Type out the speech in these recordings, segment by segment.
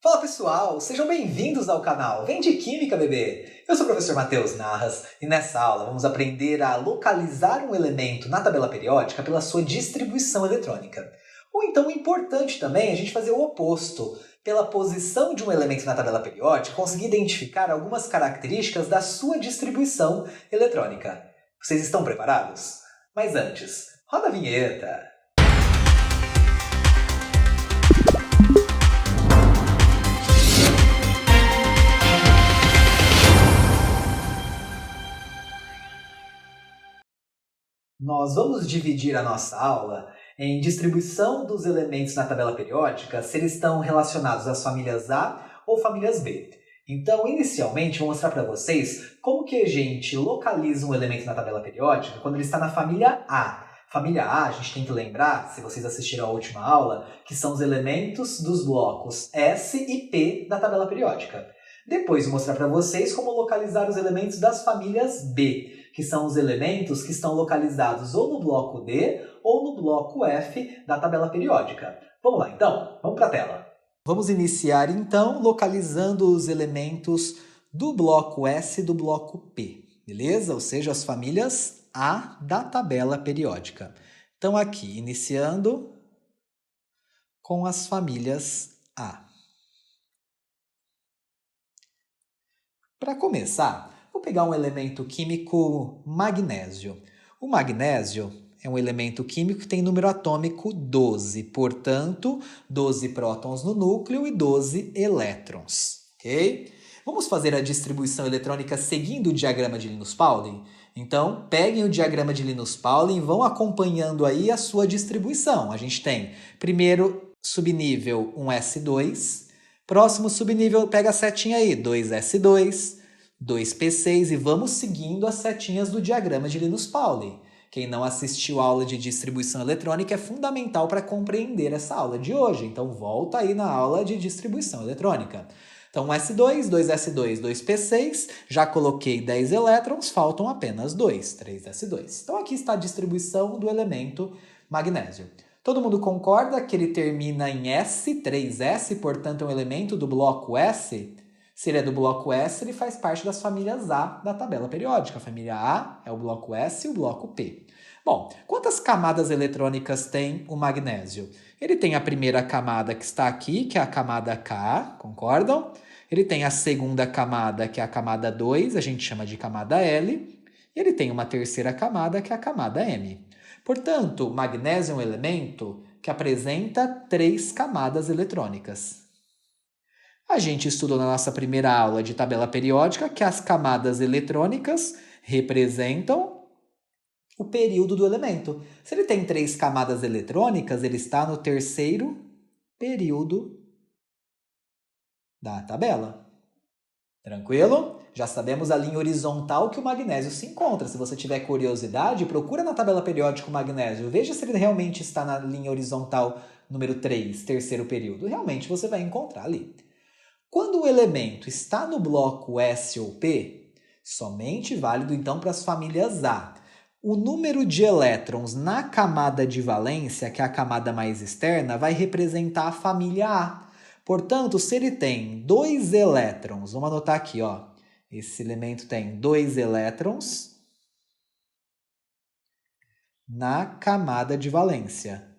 Fala pessoal, sejam bem-vindos ao canal Vem de Química, bebê! Eu sou o professor Matheus Narras e nessa aula vamos aprender a localizar um elemento na tabela periódica pela sua distribuição eletrônica. Ou então, importante também a gente fazer o oposto. Pela posição de um elemento na tabela periódica, conseguir identificar algumas características da sua distribuição eletrônica. Vocês estão preparados? Mas antes, roda a vinheta! Nós vamos dividir a nossa aula em distribuição dos elementos na tabela periódica, se eles estão relacionados às famílias A ou famílias B. Então, inicialmente, vou mostrar para vocês como que a gente localiza um elemento na tabela periódica quando ele está na família A. Família A, a gente tem que lembrar, se vocês assistiram à última aula, que são os elementos dos blocos S e P da tabela periódica. Depois, vou mostrar para vocês como localizar os elementos das famílias B, que são os elementos que estão localizados ou no bloco D ou no bloco F da tabela periódica. Vamos lá, então? Vamos para a tela. Vamos iniciar, então, localizando os elementos do bloco S e do bloco P, beleza? Ou seja, as famílias A da tabela periódica. Então, aqui, iniciando com as famílias A. Para começar, vou pegar um elemento químico magnésio. O magnésio é um elemento químico que tem número atômico 12, portanto, 12 prótons no núcleo e 12 elétrons, ok? Vamos fazer a distribuição eletrônica seguindo o diagrama de Linus-Pauling? Então, peguem o diagrama de Linus-Pauling e vão acompanhando aí a sua distribuição. A gente tem, primeiro subnível, um S2, próximo subnível, pega a setinha aí, 2S2, 2P6 e vamos seguindo as setinhas do diagrama de Linus-Pauling. Quem não assistiu a aula de distribuição eletrônica é fundamental para compreender essa aula de hoje. Então, volta aí na aula de distribuição eletrônica. Então, 1S2, 2S2, 2P6, já coloquei 10 elétrons, faltam apenas 2, 3S2. Então, aqui está a distribuição do elemento magnésio. Todo mundo concorda que ele termina em S, 3S, portanto é um elemento do bloco S? Se ele é do bloco S, ele faz parte das famílias A da tabela periódica. A família A é o bloco S e o bloco P. Bom, quantas camadas eletrônicas tem o magnésio? Ele tem a primeira camada que está aqui, que é a camada K, concordam? Ele tem a segunda camada, que é a camada 2, a gente chama de camada L. E ele tem uma terceira camada, que é a camada M. Portanto, o magnésio é um elemento que apresenta 3 camadas eletrônicas. A gente estudou na nossa primeira aula de tabela periódica que as camadas eletrônicas representam o período do elemento. Se ele tem 3 camadas eletrônicas, ele está no terceiro período da tabela. Tranquilo? Já sabemos a linha horizontal que o magnésio se encontra. Se você tiver curiosidade, procura na tabela periódica o magnésio. Veja se ele realmente está na linha horizontal número 3, terceiro período. Realmente você vai encontrar ali. Quando o elemento está no bloco S ou P, somente válido então para as famílias A. O número de elétrons na camada de valência, que é a camada mais externa, vai representar a família A. Portanto, se ele tem 2 elétrons, vamos anotar aqui, ó. Esse elemento tem 2 elétrons na camada de valência.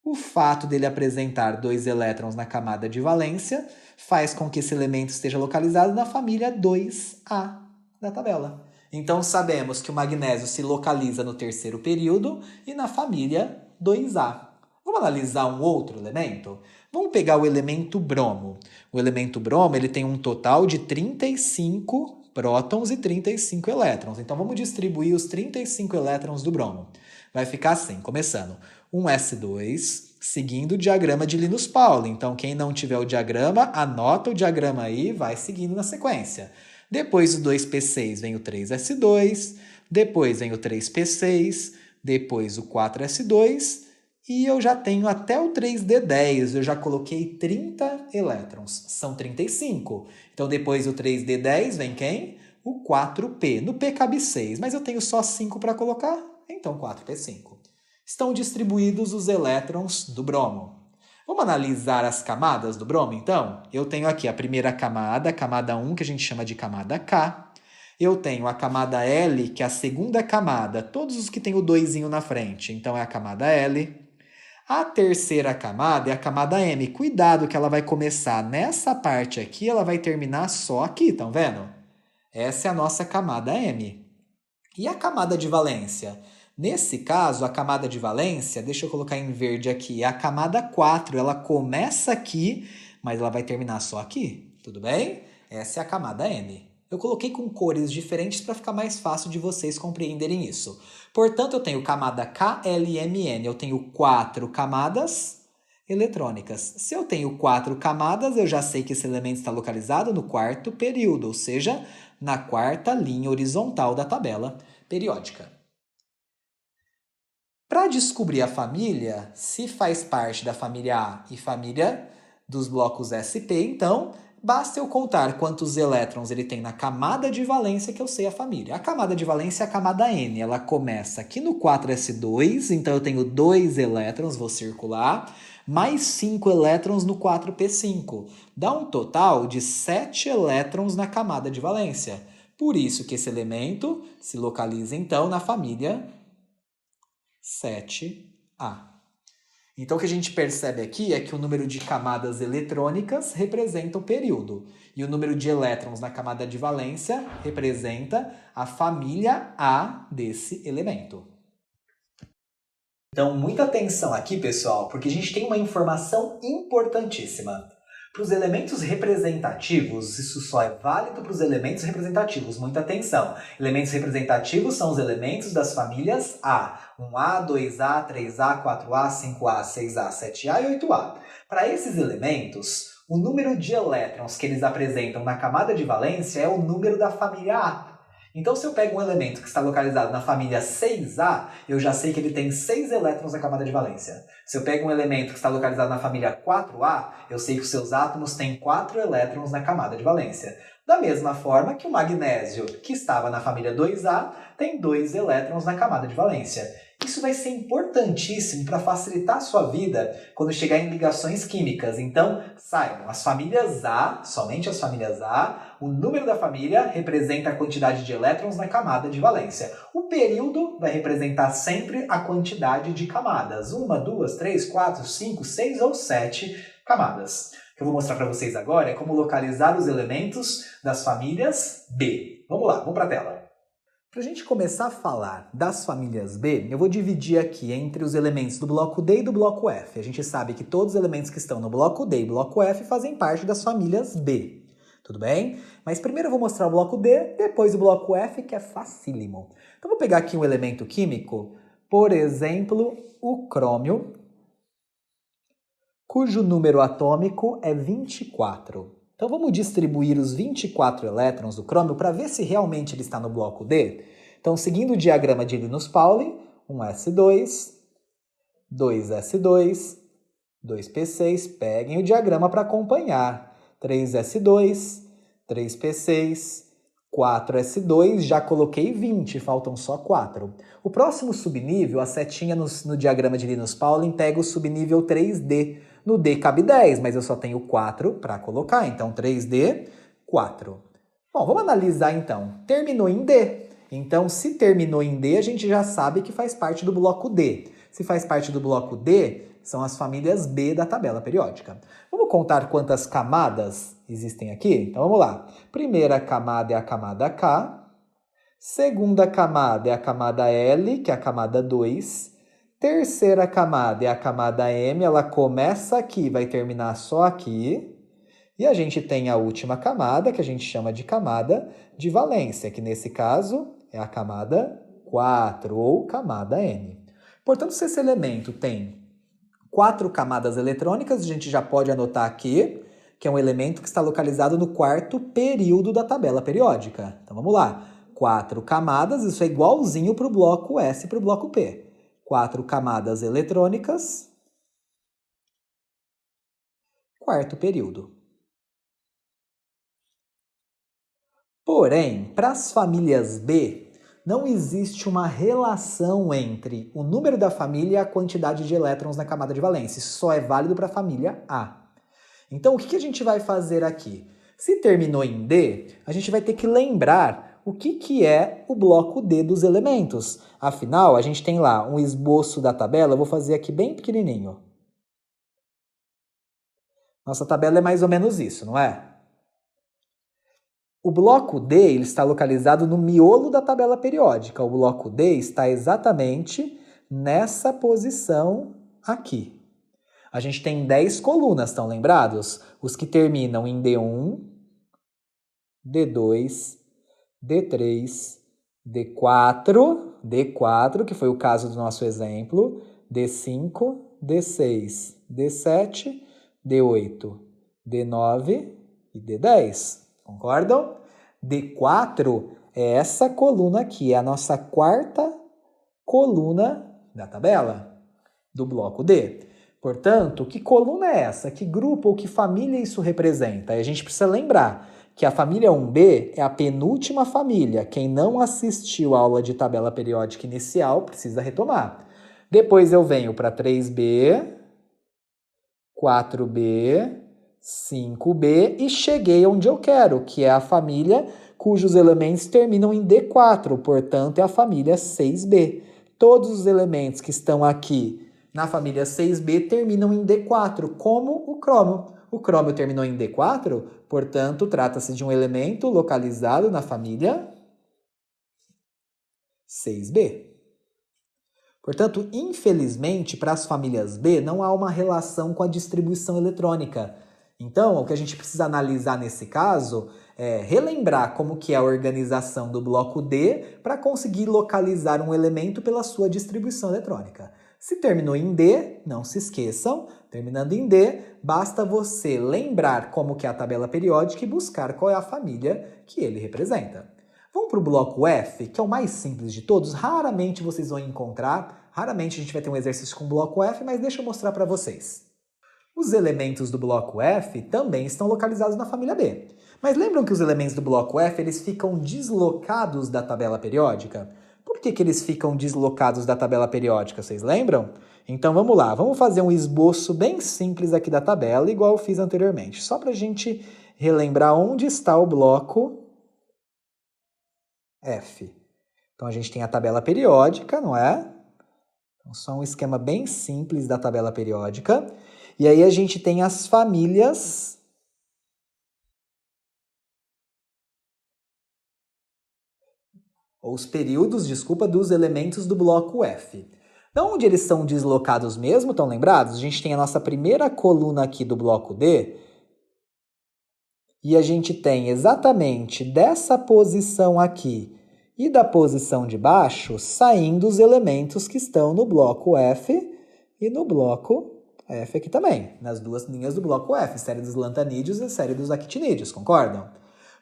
O fato dele apresentar 2 elétrons na camada de valência faz com que esse elemento esteja localizado na família 2A da tabela. Então, sabemos que o magnésio se localiza no terceiro período e na família 2A. Vamos analisar um outro elemento? Vamos pegar o elemento bromo. O elemento bromo ele tem um total de 35 prótons e 35 elétrons. Então, vamos distribuir os 35 elétrons do bromo. Vai ficar assim, começando. 1S2, seguindo o diagrama de Linus-Pauling. Então, quem não tiver o diagrama, anota o diagrama aí e vai seguindo na sequência. Depois do 2P6 vem o 3S2, depois vem o 3P6, depois o 4S2 e eu já tenho até o 3D10, eu já coloquei 30 elétrons, são 35. Então, depois do 3D10 vem quem? O 4P. No P cabe 6, mas eu tenho só 5 para colocar, então 4P5. Estão distribuídos os elétrons do bromo. Vamos analisar as camadas do bromo, então? Eu tenho aqui a primeira camada, a camada 1, que a gente chama de camada K. Eu tenho a camada L, que é a segunda camada, todos os que tem o 2 na frente, então é a camada L. A terceira camada é a camada M. Cuidado que ela vai começar nessa parte aqui, ela vai terminar só aqui, estão vendo? Essa é a nossa camada M. E a camada de valência? Nesse caso, a camada de valência, deixa eu colocar em verde aqui, é a camada 4. Ela começa aqui, mas ela vai terminar só aqui. Tudo bem? Essa é a camada M. Eu coloquei com cores diferentes para ficar mais fácil de vocês compreenderem isso. Portanto, eu tenho camada KLMN. Eu tenho 4 camadas eletrônicas. Se eu tenho 4 camadas, eu já sei que esse elemento está localizado no quarto período, ou seja, na quarta linha horizontal da tabela periódica. Para descobrir a família, se faz parte da família A e família dos blocos SP, então basta eu contar quantos elétrons ele tem na camada de valência que eu sei a família. A camada de valência é a camada N, ela começa aqui no 4s2, então eu tenho 2 elétrons, vou circular, mais 5 elétrons no 4p5. Dá um total de 7 elétrons na camada de valência. Por isso que esse elemento se localiza, então, na família 7A. Então, o que a gente percebe aqui é que o número de camadas eletrônicas representa o período. E o número de elétrons na camada de valência representa a família A desse elemento. Então, muita atenção aqui, pessoal, porque a gente tem uma informação importantíssima. Para os elementos representativos, isso só é válido para os elementos representativos. Muita atenção. Elementos representativos são os elementos das famílias A. 1A, 2A, 3A, 4A, 5A, 6A, 7A e 8A. Para esses elementos, o número de elétrons que eles apresentam na camada de valência é o número da família A. Então, se eu pego um elemento que está localizado na família 6A, eu já sei que ele tem 6 elétrons na camada de valência. Se eu pego um elemento que está localizado na família 4A, eu sei que os seus átomos têm 4 elétrons na camada de valência. Da mesma forma que o magnésio, que estava na família 2A, tem 2 elétrons na camada de valência. Isso vai ser importantíssimo para facilitar a sua vida quando chegar em ligações químicas. Então, saibam, as famílias A, somente as famílias A, o número da família representa a quantidade de elétrons na camada de valência. O período vai representar sempre a quantidade de camadas. 1, 2, 3, 4, 5, 6 ou 7 camadas. O que eu vou mostrar para vocês agora é como localizar os elementos das famílias B. Vamos lá, vamos para a tela. Para a gente começar a falar das famílias B, eu vou dividir aqui entre os elementos do bloco D e do bloco F. A gente sabe que todos os elementos que estão no bloco D e bloco F fazem parte das famílias B. Tudo bem? Mas primeiro eu vou mostrar o bloco D, depois o bloco F, que é facílimo. Então vou pegar aqui um elemento químico, por exemplo, o crômio, cujo número atômico é 24. Então vamos distribuir os 24 elétrons do crômio para ver se realmente ele está no bloco D. Então, seguindo o diagrama de Linus-Pauling, 1s2, 2s2, 2p6, peguem o diagrama para acompanhar. 3s2, 3p6, 4s2, já coloquei 20, faltam só 4. O próximo subnível, a setinha no diagrama de Linus-Pauling, pega o subnível 3D. No D cabe 10, mas eu só tenho 4 para colocar, então 3D, 4. Bom, vamos analisar então. Terminou em D. Então, se terminou em D, a gente já sabe que faz parte do bloco D. Se faz parte do bloco D, são as famílias B da tabela periódica. Vamos contar quantas camadas existem aqui? Então, vamos lá. Primeira camada é a camada K. Segunda camada é a camada L, que é a camada 2. Terceira camada é a camada M, ela começa aqui, vai terminar só aqui. E a gente tem a última camada, que a gente chama de camada de valência, que nesse caso é a camada 4, ou camada M. Portanto, se esse elemento tem 4 camadas eletrônicas, a gente já pode anotar aqui, que é um elemento que está localizado no quarto período da tabela periódica. Então vamos lá. 4 camadas, isso é igualzinho para o bloco S e para o bloco P. 4 camadas eletrônicas, quarto período. Porém, para as famílias B, não existe uma relação entre o número da família e a quantidade de elétrons na camada de valência. Isso só é válido para a família A. Então, o que a gente vai fazer aqui? Se terminou em D, a gente vai ter que lembrar o que é o bloco D dos elementos. Afinal, a gente tem lá um esboço da tabela, eu vou fazer aqui bem pequenininho. Nossa tabela é mais ou menos isso, não é? O bloco D ele está localizado no miolo da tabela periódica. O bloco D está exatamente nessa posição aqui. A gente tem 10 colunas, estão lembrados? Os que terminam em D1, D2, D3, D4, que foi o caso do nosso exemplo, D5, D6, D7, D8, D9 e D10. Concordam? D4 é essa coluna aqui, é a nossa quarta coluna da tabela do bloco D. Portanto, que coluna é essa? Que grupo ou que família isso representa? E a gente precisa lembrar que a família 1B é a penúltima família. Quem não assistiu a aula de tabela periódica inicial precisa retomar. Depois eu venho para 3B, 4B, 5B e cheguei onde eu quero, que é a família cujos elementos terminam em D4, portanto é a família 6B. Todos os elementos que estão aqui na família 6B terminam em D4, como o crômio. O crômio terminou em D4, portanto trata-se de um elemento localizado na família 6B. Portanto, infelizmente, para as famílias B não há uma relação com a distribuição eletrônica. Então, o que a gente precisa analisar nesse caso é relembrar como que é a organização do bloco D para conseguir localizar um elemento pela sua distribuição eletrônica. Se terminou em D, não se esqueçam, terminando em D, basta você lembrar como que é a tabela periódica e buscar qual é a família que ele representa. Vamos para o bloco F, que é o mais simples de todos. Raramente vocês vão encontrar, raramente a gente vai ter um exercício com o bloco F, mas deixa eu mostrar para vocês. Os elementos do bloco F também estão localizados na família B. Mas lembram que os elementos do bloco F eles ficam deslocados da tabela periódica? Por que eles ficam deslocados da tabela periódica? Vocês lembram? Então vamos lá, vamos fazer um esboço bem simples aqui da tabela, igual eu fiz anteriormente, só para a gente relembrar onde está o bloco F. Então, a gente tem a tabela periódica, não é? Então, só um esquema bem simples da tabela periódica. E aí, a gente tem as famílias ou os períodos, desculpa, dos elementos do bloco F. De onde eles são deslocados mesmo, estão lembrados? A gente tem a nossa primeira coluna aqui do bloco D, e a gente tem exatamente dessa posição aqui e da posição de baixo saindo os elementos que estão no bloco F e no bloco F aqui também, nas duas linhas do bloco F, série dos lantanídeos e série dos actinídeos, concordam?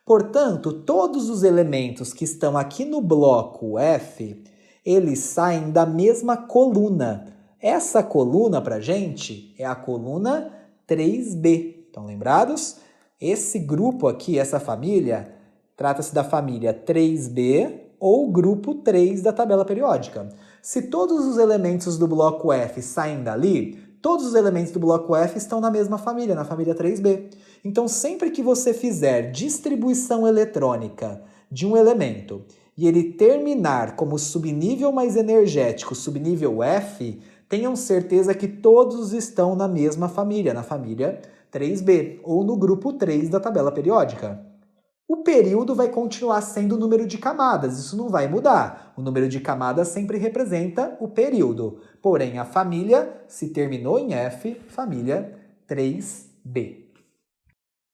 Portanto, todos os elementos que estão aqui no bloco F, eles saem da mesma coluna. Essa coluna, para a gente, é a coluna 3B. Estão lembrados? Esse grupo aqui, essa família, trata-se da família 3B ou grupo 3 da tabela periódica. Se todos os elementos do bloco F saem dali, todos os elementos do bloco F estão na mesma família, na família 3B. Então, sempre que você fizer distribuição eletrônica de um elemento e ele terminar como subnível mais energético, subnível F, tenham certeza que todos estão na mesma família, na família 3B, ou no grupo 3 da tabela periódica. O período vai continuar sendo o número de camadas, isso não vai mudar. O número de camadas sempre representa o período. Porém, a família, se terminou em F, família 3B.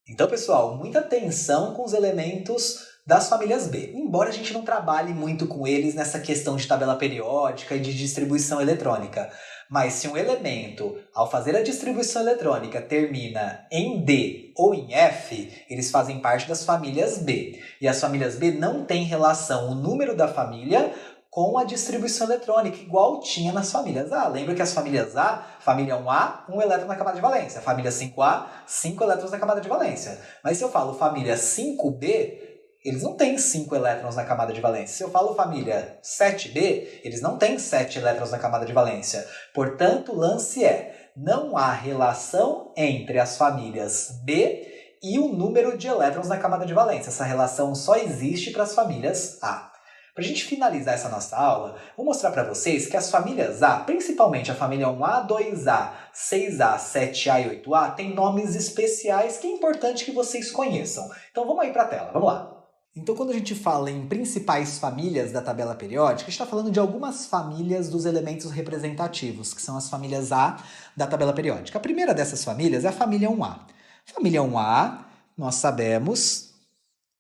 Então, pessoal, muita atenção com os elementos das famílias B. Embora a gente não trabalhe muito com eles nessa questão de tabela periódica e de distribuição eletrônica. Mas se um elemento, ao fazer a distribuição eletrônica, termina em D ou em F, eles fazem parte das famílias B. E as famílias B não têm relação o número da família com a distribuição eletrônica, igual tinha nas famílias A. Lembra que as famílias A, família 1A, 1 elétron na camada de valência. Família 5A, 5 elétrons na camada de valência. Mas se eu falo família 5B, eles não têm 5 elétrons na camada de valência. Se eu falo família 7b, eles não têm 7 elétrons na camada de valência. Portanto, o lance é, não há relação entre as famílias B e o número de elétrons na camada de valência. Essa relação só existe para as famílias A. Para a gente finalizar essa nossa aula, vou mostrar para vocês que as famílias A, principalmente a família 1A, 2A, 6A, 7A e 8A, têm nomes especiais que é importante que vocês conheçam. Então vamos aí para a tela, vamos lá. Então quando a gente fala em principais famílias da tabela periódica, a gente está falando de algumas famílias dos elementos representativos, que são as famílias A da tabela periódica. A primeira dessas famílias é a família 1A. Família 1A, nós sabemos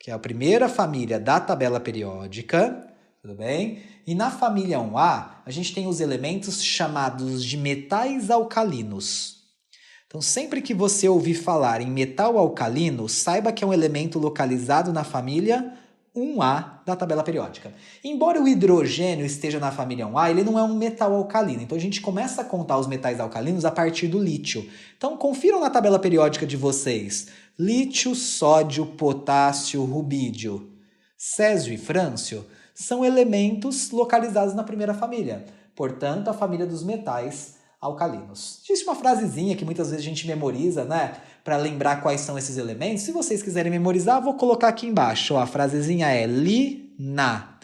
que é a primeira família da tabela periódica, tudo bem? E na família 1A, a gente tem os elementos chamados de metais alcalinos. Então, sempre que você ouvir falar em metal alcalino, saiba que é um elemento localizado na família 1A da tabela periódica. Embora o hidrogênio esteja na família 1A, ele não é um metal alcalino. Então, a gente começa a contar os metais alcalinos a partir do lítio. Então, confiram na tabela periódica de vocês. Lítio, sódio, potássio, rubídio, césio e frâncio são elementos localizados na primeira família. Portanto, a família dos metais alcalinos. Existe uma frasezinha que muitas vezes a gente memoriza, né? Para lembrar quais são esses elementos. Se vocês quiserem memorizar, vou colocar aqui embaixo. Ó, a frasezinha é li, na.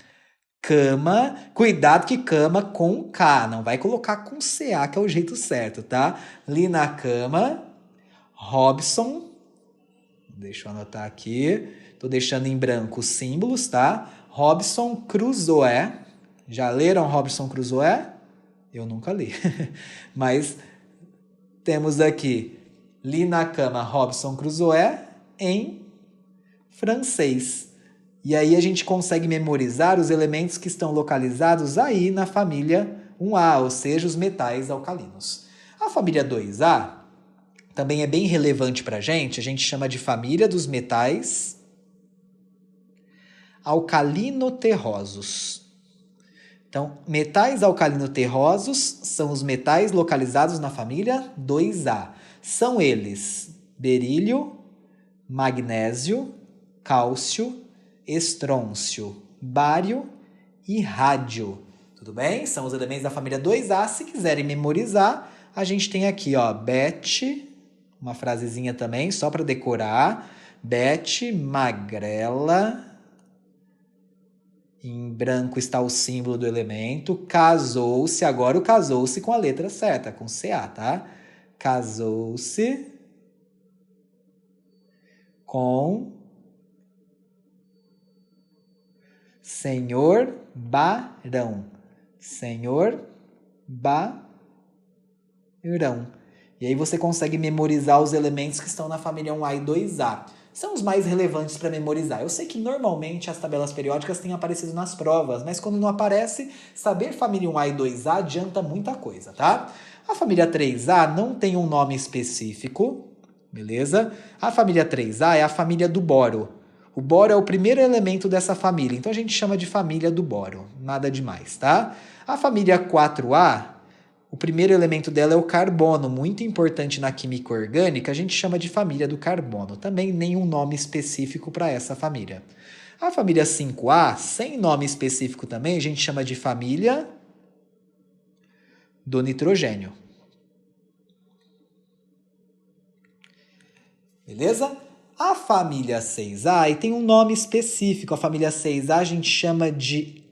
Cama, cuidado que cama com K, não vai colocar com CA, que é o jeito certo, tá? Li na cama, Robson, deixa eu anotar aqui, tô deixando em branco os símbolos, tá? Robson Crusoe, já leram Robson Crusoe? Eu nunca li, mas temos aqui, li na cama Robson Crusoe em francês. E aí a gente consegue memorizar os elementos que estão localizados aí na família 1A, ou seja, os metais alcalinos. A família 2A também é bem relevante para a gente chama de família dos metais alcalino-terrosos. Então, metais alcalino-terrosos são os metais localizados na família 2A. São eles berílio, magnésio, cálcio, estrôncio, bário e rádio. Tudo bem? São os elementos da família 2A. Se quiserem memorizar, a gente tem aqui, ó, Beth, uma frasezinha também, só para decorar. Beth, magrela. Em branco está o símbolo do elemento. Casou-se, agora o casou-se com a letra certa, com CA, tá? Casou-se com Senhor Barão. Senhor Barão. E aí você consegue memorizar os elementos que estão na família 1A e 2A. São os mais relevantes para memorizar. Eu sei que normalmente as tabelas periódicas têm aparecido nas provas, mas quando não aparece, saber família 1A e 2A adianta muita coisa, tá? A família 3A não tem um nome específico, beleza? A família 3A é a família do boro. O boro é o primeiro elemento dessa família, então a gente chama de família do boro, nada demais, tá? A família 4A, o primeiro elemento dela é o carbono, muito importante na química orgânica, a gente chama de família do carbono, também nenhum nome específico para essa família. A família 5A, sem nome específico também, a gente chama de família do nitrogênio. Beleza? A família 6A aí tem um nome específico. A família 6A a gente chama de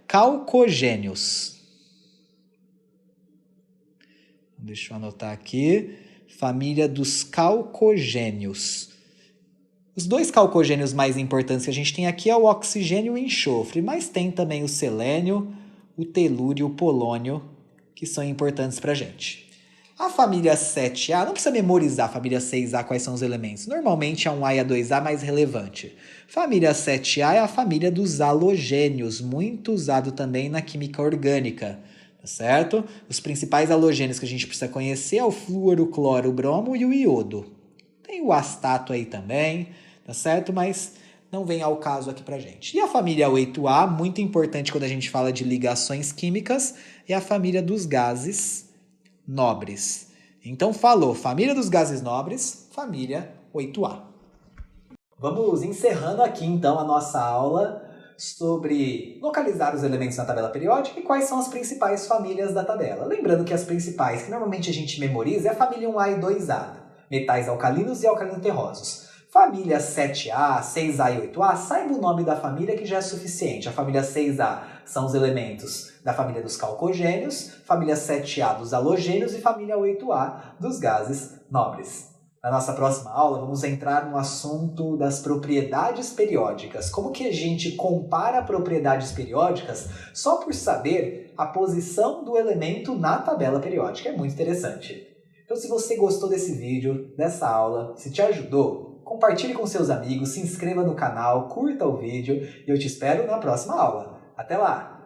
calcogênios. Deixa eu anotar aqui. Família dos calcogênios. Os dois calcogênios mais importantes que a gente tem aqui é o oxigênio e o enxofre, mas tem também o selênio, o telúrio e o polônio, que são importantes para a gente. A família 7A, não precisa memorizar a família 6A quais são os elementos. Normalmente a 1A e a 2A é mais relevante. Família 7A é a família dos halogênios, muito usado também na química orgânica, tá certo? Os principais halogênios que a gente precisa conhecer é o flúor, o cloro, o bromo e o iodo. Tem o astato aí também, tá certo? Mas não vem ao caso aqui pra gente. E a família 8A, muito importante quando a gente fala de ligações químicas, é a família dos gases nobres. Então falou, família dos gases nobres, família 8A. Vamos encerrando aqui então a nossa aula sobre localizar os elementos na tabela periódica e quais são as principais famílias da tabela. Lembrando que as principais que normalmente a gente memoriza é a família 1A e 2A, metais alcalinos e alcalino-terrosos. Família 7A, 6A e 8A, saiba o nome da família que já é suficiente. A família 6A são os elementos da família dos calcogênios, família 7A dos halogênios e família 8A dos gases nobres. Na nossa próxima aula, vamos entrar no assunto das propriedades periódicas. Como que a gente compara propriedades periódicas só por saber a posição do elemento na tabela periódica. É muito interessante. Então, se você gostou desse vídeo, dessa aula, se te ajudou, compartilhe com seus amigos, se inscreva no canal, curta o vídeo e eu te espero na próxima aula. Até lá!